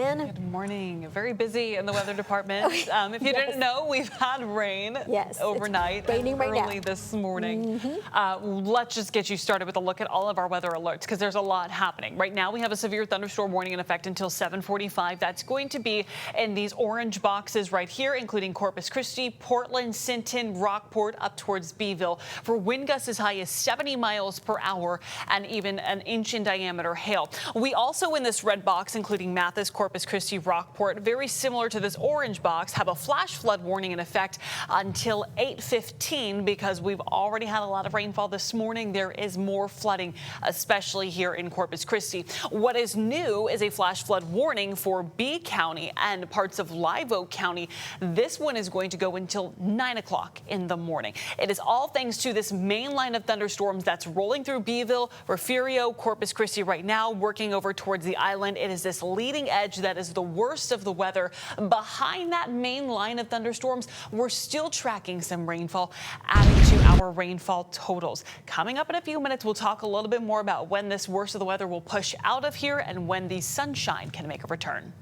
Good morning. Very busy in the weather department. If you didn't know, we've had rain overnight and early this morning. Let's just get you started with a look at all of our weather alerts because there's a lot happening. Right now, we have a severe thunderstorm warning in effect until 7:45. That's going to be in these orange boxes right here, including Corpus Christi, Portland, Sinton, Rockport, up towards Beeville, for wind gusts as high as 70 miles per hour and even an inch in diameter hail. We also, in this red box, including Mathis, Corpus Christi, Rockport, very similar to this orange box, have a flash flood warning in effect until 8:15 because we've already had a lot of rainfall this morning. There is more flooding, especially here in Corpus Christi. What is new is a flash flood warning for B County and parts of Live Oak County. This one is going to go until 9 o'clock in the morning. It is all thanks to this main line of thunderstorms that's rolling through Beeville, Refugio, Corpus Christi right now, working over towards the island. It is this leading edge that is the worst of the weather. Behind that main line of thunderstorms, we're still tracking some rainfall, adding to our rainfall totals. Coming up in a few minutes, we'll talk a little bit more about when this worst of the weather will push out of here and when the sunshine can make a return.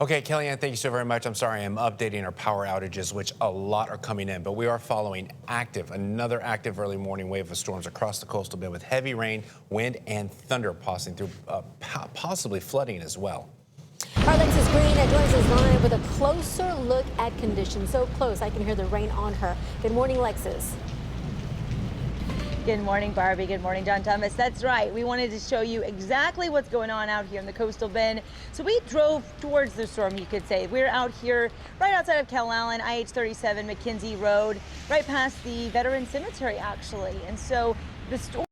Okay, Kellyanne, thank you so very much. I'm sorry, I'm updating our power outages, which a lot are coming in, but we are following another active early morning wave of storms across the coastal belt with heavy rain, wind, and thunder passing through, possibly flooding as well. Our Alexis Green joins us live with a closer look at conditions. So close, I can hear the rain on her. Good morning, Alexis. Good morning, Barbie. Good morning, John Thomas. That's right. We wanted to show you exactly what's going on out here in the coastal bend. So we drove towards the storm, you could say. We're out here right outside of Calallen, IH-37, McKenzie Road, right past the Veteran Cemetery, actually. And so the storm,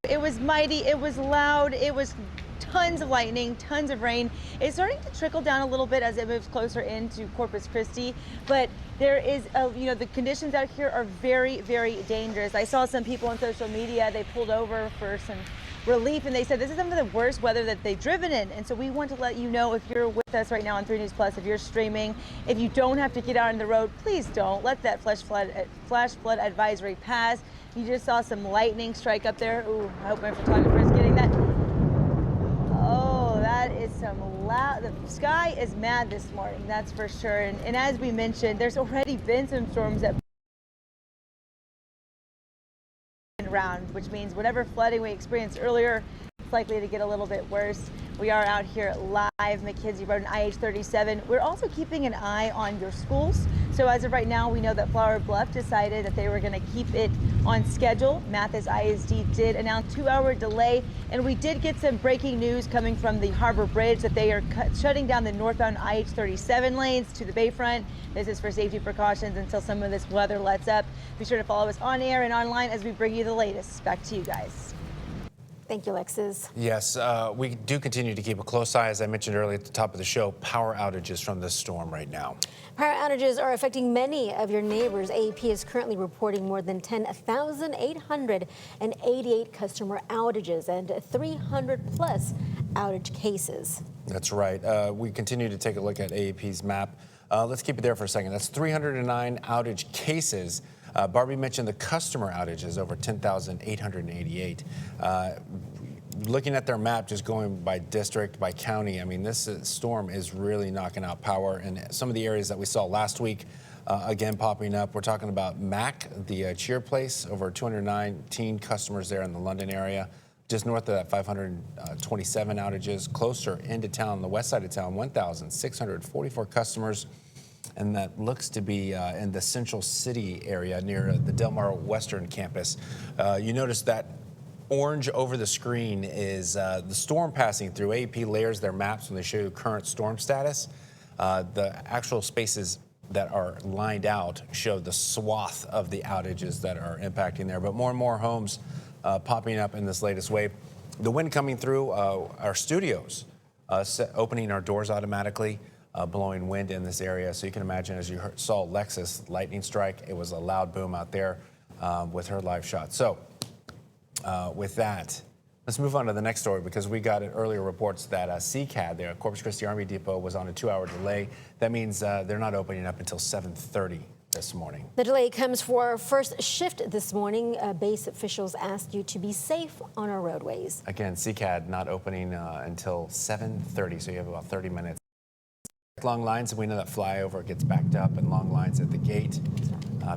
it was mighty, it was loud, it was tons of lightning, tons of rain. It's starting to trickle down a little bit as it moves closer into Corpus Christi, but there is, the conditions out here are very, very dangerous. I saw some people on social media, they pulled over for some relief and they said this is some of the worst weather that they've driven in. And so we want to let you know, if you're with us right now on 3 News Plus, if you're streaming, if you don't have to get out on the road, please don't. Let that flash flood advisory pass. You just saw some lightning strike up there. Ooh, I hope my photographer is getting that. Oh, that is some loud. The sky is mad this morning, that's for sure. And as we mentioned, there's already been some storms that around, which means whatever flooding we experienced earlier, it's likely to get a little bit worse. We are out here live, McKenzie Road and IH-37. We're also keeping an eye on your schools. So as of right now, we know that Flower Bluff decided that they were going to keep it on schedule. Mathis ISD did announce 2-hour delay, and we did get some breaking news coming from the Harbor Bridge that they are shutting down the northbound IH-37 lanes to the Bayfront. This is for safety precautions until some of this weather lets up. Be sure to follow us on air and online as we bring you the latest. Back to you guys. Thank you, Alexis. Yes, we do continue to keep a close eye, as I mentioned earlier at the top of the show, power outages from this storm right now. Power outages are affecting many of your neighbors. AEP is currently reporting more than 10,888 customer outages and 300 plus outage cases. That's right. We continue to take a look at AEP's map. Let's keep it there for a second. That's 309 outage cases. Barbie mentioned the customer outages, over 10,888. Looking at their map, just going by district, by county, I mean, this storm is really knocking out power. And some of the areas that we saw last week, again, popping up. We're talking about Mac, the cheer place, over 219 customers there in the London area. Just north of that, 527 outages. Closer into town, the west side of town, 1,644 customers. And that looks to be in the Central City area near the Del Mar Western campus. You notice that orange over the screen is the storm passing through. AEP layers their maps when they show you current storm status. The actual spaces that are lined out show the swath of the outages that are impacting there. But more and more homes popping up in this latest wave. The wind coming through our studios, opening our doors automatically. Blowing wind in this area. So you can imagine, as you saw Lexus lightning strike, it was a loud boom out there with her live shot. So with that, let's move on to the next story, because we got earlier reports that CCAD there, Corpus Christi Army Depot, was on a 2-hour delay. That means they're not opening up until 7:30 this morning. The delay comes for our first shift this morning. Base officials asked you to be safe on our roadways. Again, CCAD not opening until 7:30, so you have about 30 minutes. Long lines, and we know that flyover gets backed up, and long lines at the gate.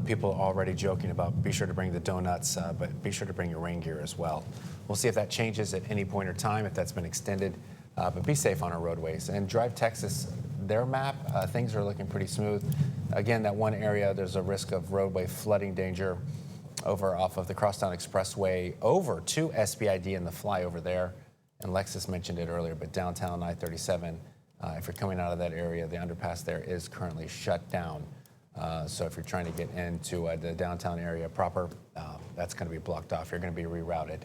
People are already joking about be sure to bring the donuts, but be sure to bring your rain gear as well. We'll see if that changes at any point or time, if that's been extended, but be safe on our roadways. And Drive Texas, their map, things are looking pretty smooth. Again, that one area, there's a risk of roadway flooding danger over off of the Crosstown Expressway over to SBID and the flyover there. And Lexus mentioned it earlier, but downtown I-37, if you're coming out of that area, the underpass there is currently shut down. So if you're trying to get into the downtown area proper, that's going to be blocked off. You're going to be rerouted.